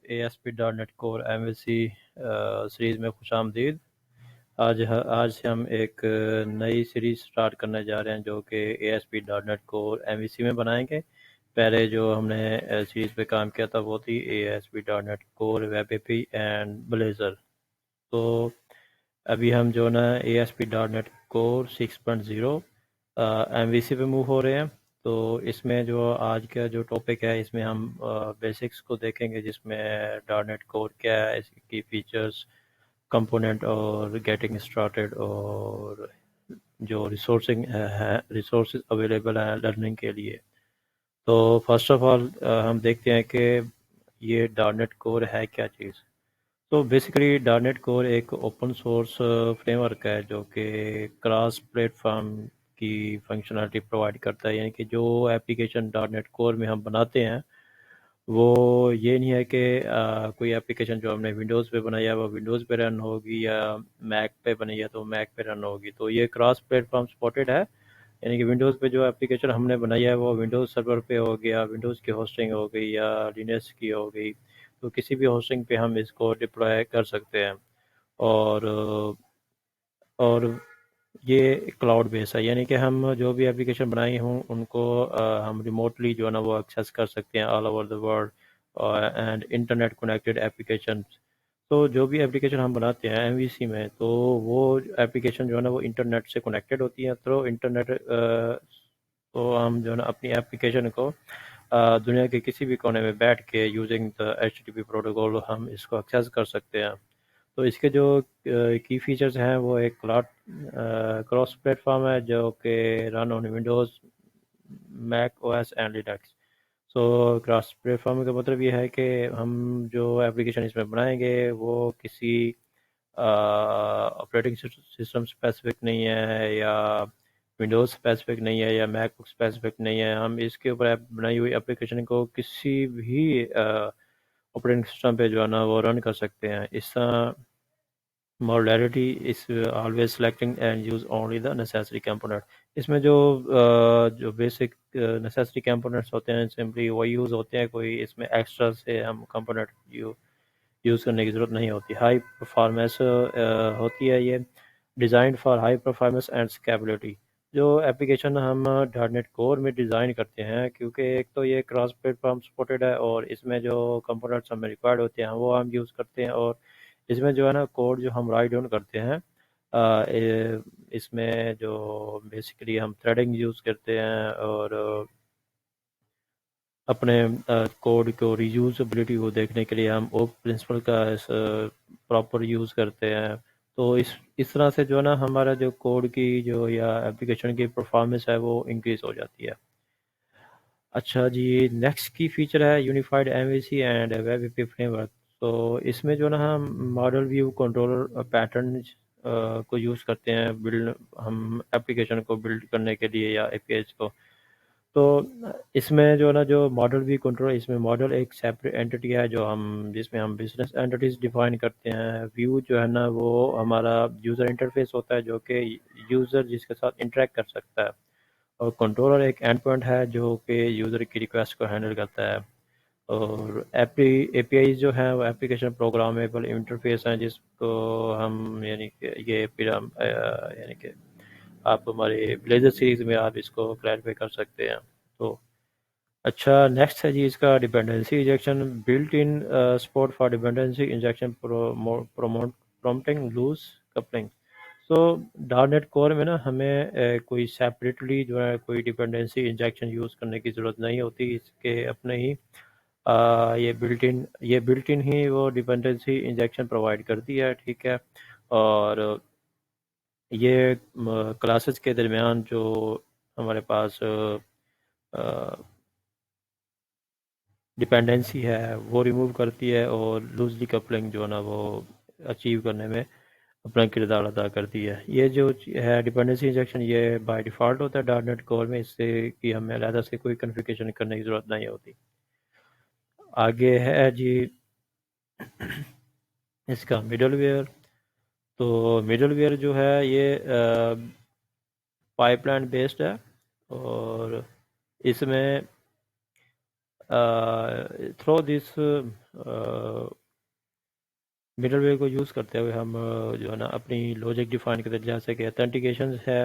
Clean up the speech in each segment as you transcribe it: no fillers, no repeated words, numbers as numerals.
ASP.NET Core MVC series میں خوش آمدید۔ آج سے ہم ایک نئی سیریز سٹارٹ کرنے جا رہے ہیں جو کہ ASP.NET Core MVC میں بنائیں گے۔ پہلے جو ہم نے سیریز پہ کام کیا تھا وہ تھی ASP.NET Core Web API and Blazor۔ تو ابھی ہم جو نا ASP.NET Core 6.0 MVC پہ موو ہو رہے ہیں۔ تو اس میں جو آج کا جو ٹاپک ہے اس میں ہم بیسکس کو دیکھیں گے، جس میں .NET کور کیا ہے، اس کی فیچرز، کمپوننٹ اور گیٹنگ اسٹارٹیڈ، اور جو ریسورسز اویلیبل ہیں لرننگ کے لیے۔ تو فرسٹ آف آل ہم دیکھتے ہیں کہ یہ .NET کور ہے کیا چیز۔ تو بیسیکلی .NET کور ایک اوپن سورس فریم ورک ہے جو کہ کراس پلیٹ فارم کی فنکشنالٹی پرووائڈ کرتا ہے، یعنی کہ جو اپلیکیشن .NET کور میں ہم بناتے ہیں وہ یہ نہیں ہے کہ کوئی اپلیکیشن جو ہم نے ونڈوز پہ بنایا ہے وہ ونڈوز پہ رن ہوگی، یا میک پہ بنائی ہے تو میک پہ رن ہوگی۔ تو یہ کراس پلیٹ فارم سپورٹڈ ہے، یعنی کہ ونڈوز پہ جو اپلیکیشن ہم نے بنائی ہے وہ ونڈوز سرور پہ ہو گیا، ونڈوز کی ہوسٹنگ ہو گئی یا لینکس کی ہو گئی، تو کسی بھی ہوسٹنگ پہ ہم اس کو ڈپلوائے کر سکتے ہیں۔ اور یہ کلاؤڈ بیس ہے، یعنی کہ ہم جو بھی اپلیکیشن بنائی ہوں ان کو ہم ریموٹلی جو ہے نا وہ ایکسیس کر سکتے ہیں all over the world, and internet connected application. تو جو بھی اپلیکیشن ہم بناتے ہیں ایم وی سی میں، تو وہ اپلیکیشن جو ہے نا وہ انٹرنیٹ سے کنیکٹڈ ہوتی ہیں تھرو انٹرنیٹ۔ تو ہم جو ہے نا اپنی اپلیکیشن کو دنیا کے کسی بھی کونے میں بیٹھ کے یوزنگ دا HTTP پروٹوکول ہم اس کو ایکسیس کر سکتے ہیں۔ تو اس کے جو کی فیچرز ہیں وہ ایک کراس پلیٹ فارم ہے جو کہ run on Windows, Mac O S and Linux. So cross platform کا مطلب یہ ہے کہ ہم جو اپلیکیشن اس میں بنائیں گے وہ کسی آپریٹنگ سسٹم اسپیسیفک نہیں ہے، یا ونڈوز اسپیسیفک نہیں ہے، یا میک بک اسپیسیفک نہیں ہے۔ ہم اس کے اوپر بنائی ہوئی اپلیکیشن کو کسی بھی آپریٹنگ سسٹم پہ جو ہے نا وہ رن کر سکتے ہیں۔ اس طرح modularity is always selecting and use only the necessary component۔ اس میں جو بیسک necessary components ہوتے ہیں سمپلی وہ یوز ہوتے ہیں، کوئی اس میں ایکسٹرا سے ہم کمپوننٹ یوز کرنے کی ضرورت نہیں ہوتی۔ ہائی پرفارمنس ہوتی ہے یہ، designed for high performance and scalability. جو اپلیکیشن ہم .NET کور میں ڈیزائن کرتے ہیں، کیونکہ ایک تو یہ کراس پلیٹ فارم سپورٹڈ ہے، اور اس میں جو کمپوننٹس ہمیں ریکوائرڈ ہوتے ہیں وہ ہم یوز کرتے ہیں، اور اس میں جو ہے نا کوڈ جو ہم رائٹ ڈاؤن کرتے ہیں اس میں جو بیسیکلی ہم تھریڈنگ یوز کرتے ہیں، اور اپنے کوڈ کو رییوزبلٹی کو دیکھنے کے لیے ہم اوک پرنسپل کا پراپر یوز کرتے ہیں۔ تو اس طرح سے جو ہے نا ہمارا جو کوڈ کی جو یا اپلیکیشن کی پرفارمنس ہے وہ انکریز ہو جاتی ہے۔ اچھا جی، نیکسٹ کی فیچر ہے unified M V C and web A P framework. تو اس میں جو نا ہم ماڈل ویو کنٹرولر پیٹرن کو یوز کرتے ہیں ہم اپلیکیشن کو بلڈ کرنے کے لیے یا اے پی ایچ کو۔ تو اس میں جو نا جو ماڈل ویو کنٹرول، اس میں ماڈل ایک سیپریٹ اینٹی ہے جس میں ہم بزنس اینٹیز ڈیفائن کرتے ہیں۔ ویو جو ہے نا وہ ہمارا یوزر انٹرفیس ہوتا ہے جو کہ یوزر جس کے ساتھ انٹریکٹ کر سکتا ہے، اور کنٹرولر ایک اینڈ پوائنٹ ہے جو کہ یوزر کی ریکویسٹ کو ہینڈل کرتا ہے۔ اور اے پی آئی جو ہیں وہ اپلیکیشن پروگرامیبل انٹرفیس ہیں، جس کو ہم یعنی کہ یہ پھر ہم یعنی کہ آپ ہمارے بلیزر سیریز میں آپ اس کو کلیریفائی کر سکتے ہیں۔ تو اچھا، نیکسٹ ہے جی اس کا dependency injection, built in support for dependency injection prompting loose coupling. So .NET core میں نا ہمیں کوئی سیپریٹلی جو ہے کوئی ڈیپینڈنسی انجیکشن یوز کرنے کی ضرورت نہیں ہوتی، اس کے اپنے ہی یہ بلٹ ان ہی وہ ڈیپینڈنسی انجیکشن پرووائڈ کرتی ہے، ٹھیک ہے۔ اور یہ کلاسز کے درمیان جو ہمارے پاس ڈیپینڈنسی ہے وہ ریموو کرتی ہے، اور لوزلی کپلنگ جو ہے نا وہ اچیو کرنے میں اپنا کردار ادا کرتی ہے۔ یہ جو ہے ڈیپینڈنسی انجیکشن یہ بائی ڈیفالٹ ہوتا ہے .NET کور میں، اس سے کہ ہمیں علیحدہ سے کوئی کنفیگریشن کرنے کی ضرورت نہیں ہوتی۔ آگے ہے جی اس کا مڈل ویئر۔ تو مڈل ویئر جو ہے یہ پائپ لائن بیسڈ ہے، اور اس میں थ्रो दिस मिडल वेयर को यूज़ करते हुए हम जो है ना अपनी लॉजिक डिफाइन करते हैं, जैसे कि ऑथेंटिकेशन है,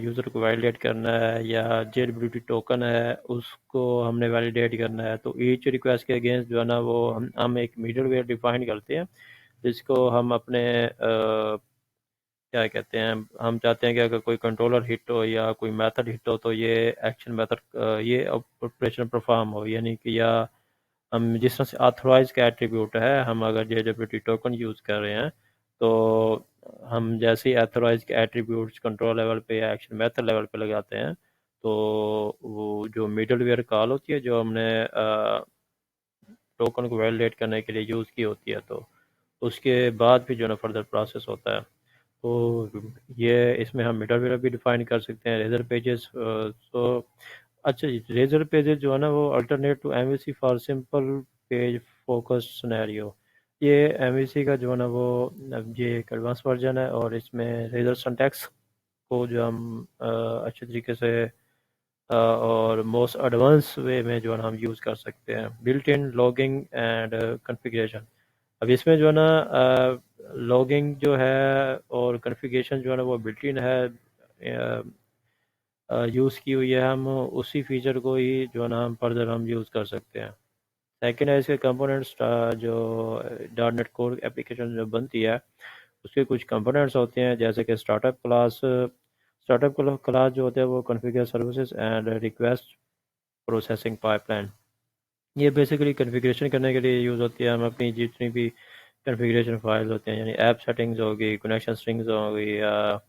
यूज़र को वैलिडेट करना है, या जेलबिलिटी टोकन है उसको हमने वैलिडेट करना है। तो ईच रिक्वेस्ट के अगेंस्ट जो है ना वो हम एक मिडल वेयर डिफाइन करते हैं, जिसको हम अपने क्या कहते हैं, हम चाहते हैं कि अगर कोई कंट्रोलर हिट हो या कोई मेथड हिट हो तो ये एक्शन मेथड ये ऑपरेशन परफॉर्म हो, यानी कि या हम जिस तरह से ऑथराइज का एट्रीब्यूट है, हम अगर जेडब्ल्यूटी टोकन यूज़ कर रहे हैं तो हम जैसे ही ऑथराइज के एट्रीब्यूट्स कंट्रोल लेवल पे या एक्शन मेथड लेवल पे लगाते हैं तो वो जो मिडल वेयर कॉल होती है जो हमने टोकन को वैलिडेट करने के लिए यूज़ की होती है, तो उसके बाद भी जो है ना फर्दर प्रोसेस होता है। तो ये इसमें हम मिडल वेयर भी डिफाइन कर सकते हैं, रेजर पेजेस। तो अच्छा जी, रेजर पेजेस जो है ना वो alternate to MVC for simple page focus scenario. ये एमवीसी का जो है ना वो ये एक एडवांस वर्जन है, और इसमें रेजर सिंटैक्स को जो हम अच्छे तरीके से और मोस्ट एडवांस वे में जो है ना हम यूज़ कर सकते हैं। Built in logging and configuration. अब इसमें जो है ना लॉगिंग जो है और कॉन्फ़िगरेशन जो है ना वो बिल्ट इन है, यूज़ की हुई है। हम उसी फीचर को ही जो है ना हम फर्दर हम यूज़ कर सकते हैं। सेकेंड है इसके कंपोनेंट्स, जो डॉट नेट कोर एप्लीकेशन जो बनती है उसके कुछ कंपोनेंट्स होते हैं, जैसे कि स्टार्टअप क्लास। स्टार्टअप क्लास जो होते हैं वो configure services and request processing pipeline. ये बेसिकली कॉन्फ़िगरेशन करने के लिए यूज़ होती है। हम अपनी जितनी भी कॉन्फ़िगरेशन फाइल होते हैं, यानी ऐप सेटिंग्स होगी, कनेक्शन स्ट्रिंग्स होगी, या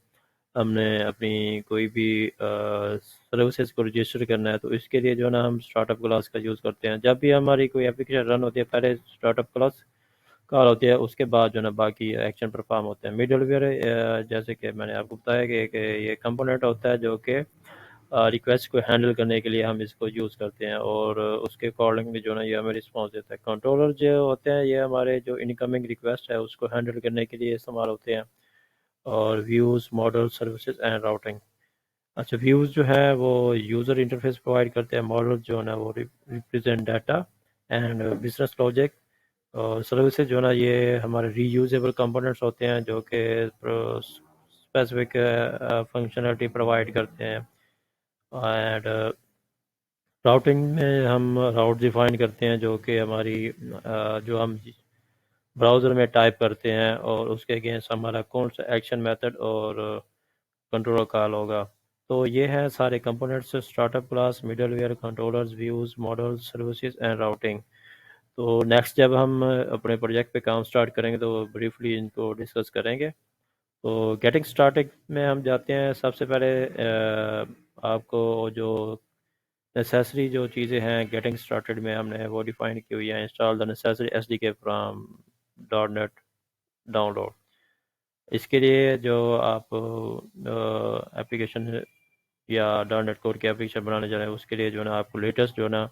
हमने अपनी कोई भी सर्विसेज को रजिस्टर करना है, तो इसके लिए जो है ना हम स्टार्टअप क्लास का यूज़ करते हैं। जब भी हमारी कोई एप्लीकेशन रन होती है पहले स्टार्टअप क्लास कॉल होती है, उसके बाद जो है ना बाकी एक्शन परफॉर्म होते हैं। मिडलवेयर जैसे कि मैंने आपको बताया कि ये कंपोनेंट होता है जो कि रिक्वेस्ट को हैंडल करने के लिए हम इसको यूज़ करते हैं, और उसके अकॉर्डिंग भी जो है ना ये हमें रिस्पॉन्स देता है। कंट्रोलर जो होते हैं ये हमारे जो इनकमिंग रिक्वेस्ट है उसको हैंडल करने के लिए इस्तेमाल होते हैं। और views, model, services and routing. अच्छा, व्यूज़ जो है वो यूज़र इंटरफेस प्रोवाइड करते हैं, मॉडल जो है ना वो represent data and business logic, और सर्विसेज जो है ना ये हमारे रीयूजेबल कंपोनेंट्स होते हैं जो कि स्पेसिफिक फंक्शनलिटी प्रोवाइड करते हैं। एंड राउटिंग में हम राउट डिफाइन करते हैं जो कि हमारी जो हम ब्राउज़र में टाइप करते हैं और उसके अगेंस्ट हमारा कौन सा एक्शन मेथड और कंट्रोलर कॉल होगा। तो ये है सारे components, startup class, middleware, controllers, views, models, services and routing. तो नेक्स्ट जब हम अपने प्रोजेक्ट पे काम स्टार्ट करेंगे तो ब्रीफली इनको डिस्कस करेंगे। तो गेटिंग स्टार्टेड में हम जाते हैं। सबसे पहले आपको जो नेसेसरी जो चीज़ें हैं गेटिंग स्टार्टेड में हमने वो डिफाइन की हुई है। Install the necessary SDK from dot net download. इसके लिए जो आप एप्लीकेशन या डॉट नेट कोर की एप्लीकेशन बनाने जा रहे हैं उसके लिए जो है ना आपको लेटेस्ट जो है ना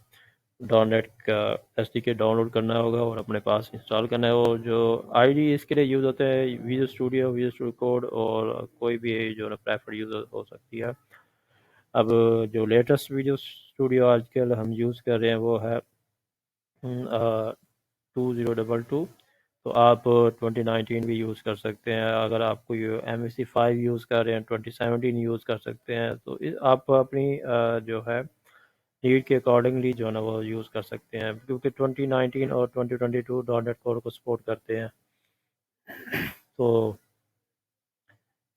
डॉट नेट का एसडीके डाउनलोड करना होगा और अपने पास इंस्टॉल करना है। और जो आईडी इसके लिए यूज़ होता है विजुअल स्टूडियो कोड, और कोई भी जो है ना प्रेफर्ड यूज़ हो सकती है। अब जो लेटेस्ट वीडियो स्टूडियो आजकल हम यूज़ कर रहे हैं वो है 2022। तो आप 2019 भी यूज़ कर सकते हैं। अगर आप कोई MVC5 यूज़ कर रहे हैं 2017 यूज़ कर सकते हैं। तो आप अपनी जो है नीड के अकॉर्डिंगली जो है ना वो यूज़ कर सकते हैं, क्योंकि 2019 और 2022 डॉट नेट कोर को सपोर्ट करते हैं। तो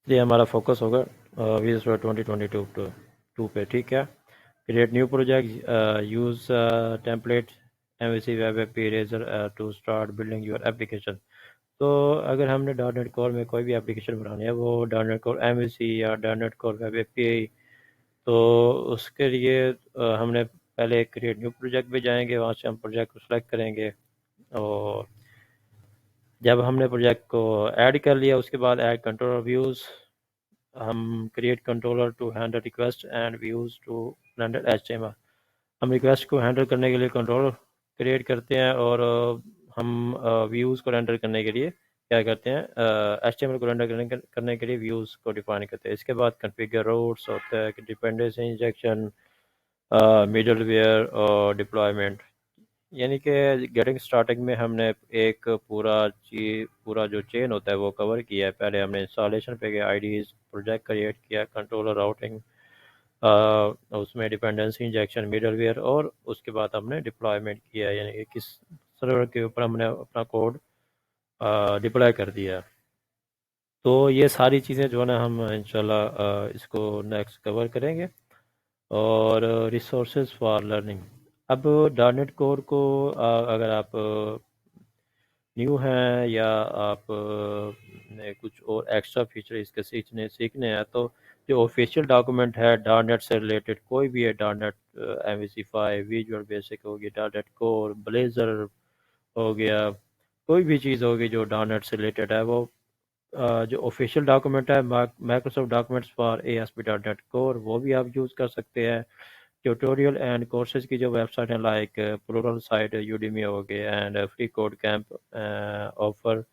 ये हमारा फोकस होगा विजुअल स्टूडियो 2022 पे, ठीक है। Create new project, use template MVC web app eraser to start building your application. तो अगर हमने डॉट नेट कोर में कोई भी एप्लीकेशन बनानी है, वो डॉट नेट कोर MVC या dot net core web API, तो उसके लिए हमने पहले क्रिएट न्यू प्रोजेक्ट पे जाएंगे, वहाँ से हम प्रोजेक्ट को सिलेक्ट करेंगे। और जब हमने प्रोजेक्ट को ऐड कर लिया उसके बाद ऐड कंट्रोलर व्यूज़, हम create controller to handle request and views to handle HTML। हम रिक्वेस्ट को हैंडल करने के लिए कंट्रोलर क्रिएट करते हैं, और हम व्यूज़ को रेंडर करने के लिए क्या करते हैं, HTML को रेंडर करने के लिए व्यूज़ को डिफाइन करते हैं। इसके बाद कॉन्फ़िगर रूट्स होता है कि डिपेंडेंसी इंजेक्शन, मिडल वेयर और डिप्लॉयमेंट, यानी कि गेटिंग स्टार्टिंग में हमने एक पूरा जो चेन होता है वो कवर किया है। पहले हमने इंस्टॉलेशन पे गया, आईडीज प्रोजेक्ट क्रिएट किया, कंट्रोलर राउटिंग, उसमें डिपेंडेंसी इंजेक्शन, मिडल वेयर, और उसके बाद हमने डिप्लॉयमेंट किया, यानी कि किस सर्वर के ऊपर हमने अपना कोड डिप्लॉय कर दिया। तो ये सारी चीज़ें जो है ना हम इंशाल्लाह इसको नेक्स्ट कवर करेंगे। और रिसोर्सेज फॉर लर्निंग, अब डॉट नेट कोर को अगर आप न्यू हैं या आप ने कुछ और एक्स्ट्रा फीचर इसके सीखने हैं, तो जो ऑफिशियल डॉक्यूमेंट है डॉट नेट से रिलेटेड, कोई भी है, dot net MVC5, visual basic हो गया, डॉट नेट कोर, ब्लेजर हो गया, कोई भी चीज़ होगी जो डॉट नेट से रिलेटेड है, वो जो ऑफिशियल डॉक्यूमेंट है Microsoft documents for ASP.NET core, वो भी आप यूज़ कर सकते हैं। ट्यूटोरियल एंड कोर्सेज की जो वेबसाइट है लाइक प्लूरल साइट, यूडेमी हो गए, and free code camp offer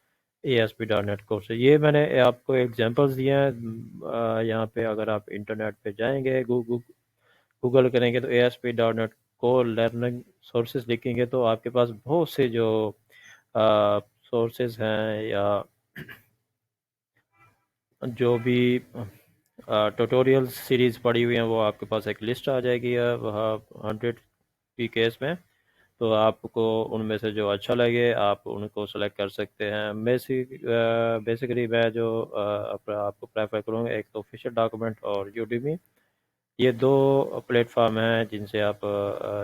ASP.NET courses, ये मैंने आपको एग्जांपल्स दिए हैं। यहाँ पे अगर आप इंटरनेट पे जाएंगे, गूगल करेंगे तो ASP.NET कोर लर्निंग सोर्सेज लिखेंगे तो आपके पास बहुत से जो सोर्सेज हैं या जो भी ट्यूटोरियल सीरीज़ पड़ी हुई हैं, वो आपके पास एक लिस्ट आ जाएगी वह 100 की केस में। तो आपको उनमें से जो अच्छा लगे आप उनको सेलेक्ट कर सकते हैं। बेसिकली मैं जो आपको प्रेफर करूँगा, एक तो ऑफिशियल डॉक्यूमेंट और यूडीमी, ये दो प्लेटफॉर्म हैं जिनसे आप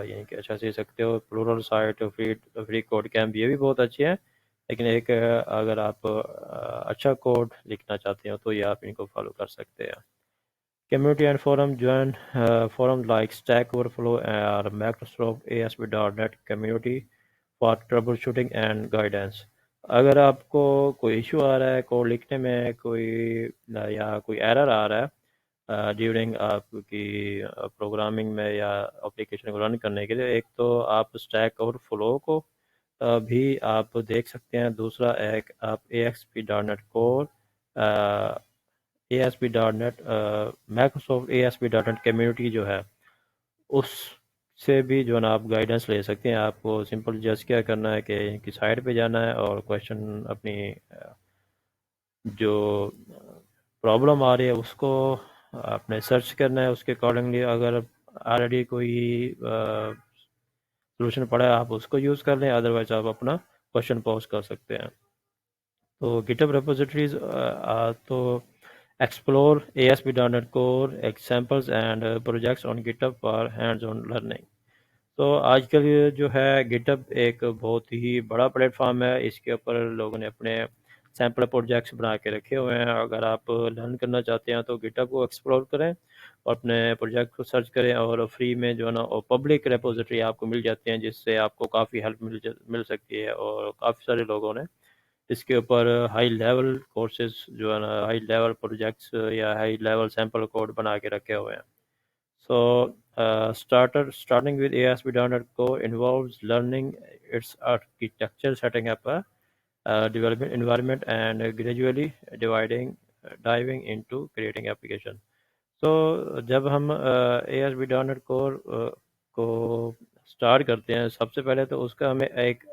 यानी कि अच्छा सीख सकते हो। Pluralsight, free code camp, ये भी बहुत अच्छे हैं, लेकिन एक अगर आप अच्छा कोड लिखना चाहते हो तो ये आप इनको फॉलो कर सकते हैं। Community and forum, join forums like Stack Overflow or Microsoft ASP.NET community for troubleshooting and guidance. अगर आपको कोई इशू आ रहा है कोड लिखने में, कोई या कोई एरर आ रहा है ड्यूरिंग आपकी प्रोग्रामिंग में या एप्लीकेशन को रन करने के लिए, एक तो आप स्टैक ओवरफ्लो को भी आप देख सकते हैं। दूसरा एक आप ASP.NET core, ASP.NET Microsoft ASP.NET community जो है, उससे भी जो है ना आप गाइडेंस ले सकते हैं। आपको सिंपल जस्ट क्या करना है कि इनकी साइट पे जाना है और क्वेश्चन अपनी जो प्रॉब्लम आ रही है उसको आपने सर्च करना है, उसके अकॉर्डिंगली अगर ऑलरेडी कोई सोल्यूशन पड़ा है आप उसको यूज़ कर लें, अदरवाइज आप अपना क्वेश्चन पोस्ट कर सकते हैं। तो गिटहब रेपोजिटरीज, तो explore ASP.NET Core examples and projects on GitHub for hands-on learning। तो आजकल ये जो है गिटहब एक बहुत ही बड़ा प्लेटफॉर्म है, इसके ऊपर लोगों ने अपने सैम्पल प्रोजेक्ट्स बना के रखे हुए हैं। अगर आप लर्न करना चाहते हैं तो गिटहब को एक्सप्लोर करें और अपने प्रोजेक्ट को सर्च करें, और फ्री में जो है ना और पब्लिक रेपोजिटरी आपको मिल जाती हैं, जिससे आपको काफ़ी हेल्प मिल सकती है। और काफ़ी सारे लोगों ने इसके ऊपर हाई लेवल कोर्सेज जो है ना, हाई लेवल प्रोजेक्ट्स या हाई लेवल सैम्पल कोड बना के रखे हुए हैं। सो starting with ASP.NET Core involves learning its architecture, setting up a development environment, and gradually diving into creating application। तो जब हम ASP.NET Core को स्टार्ट करते हैं, सबसे पहले तो उसका हमें एक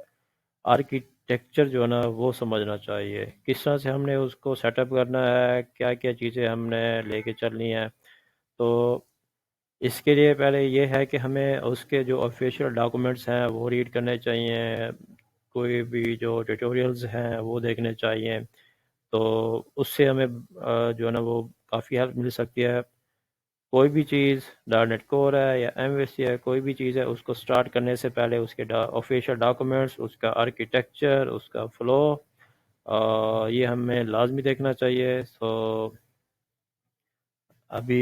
आर्किटेक्चर जो है ना वो समझना चाहिए, किस तरह से हमने उसको सेटअप करना है, क्या क्या चीज़ें हमने लेके चलनी है। तो इसके लिए पहले ये है कि हमें उसके जो ऑफिशियल डॉक्यूमेंट्स हैं वो रीड करने चाहिए, कोई भी जो ट्यूटोरियल्स हैं वो देखने चाहिए। तो उससे हमें जो है ना वो काफ़ी हेल्प मिल सकती है। कोई भी चीज़ डॉट नेट कोर है या MVC है, कोई भी चीज़ है, उसको स्टार्ट करने से पहले उसके ऑफिशियल डॉक्यूमेंट्स, उसका आर्किटेक्चर, उसका फ्लो, ये हमें लाजमी देखना चाहिए। सो अभी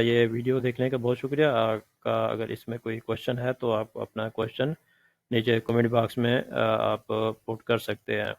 ये वीडियो देखने का बहुत शुक्रिया आपका। अगर इसमें कोई क्वेश्चन है तो आप अपना क्वेश्चन नीचे कमेंट बॉक्स में आप पुट कर सकते हैं।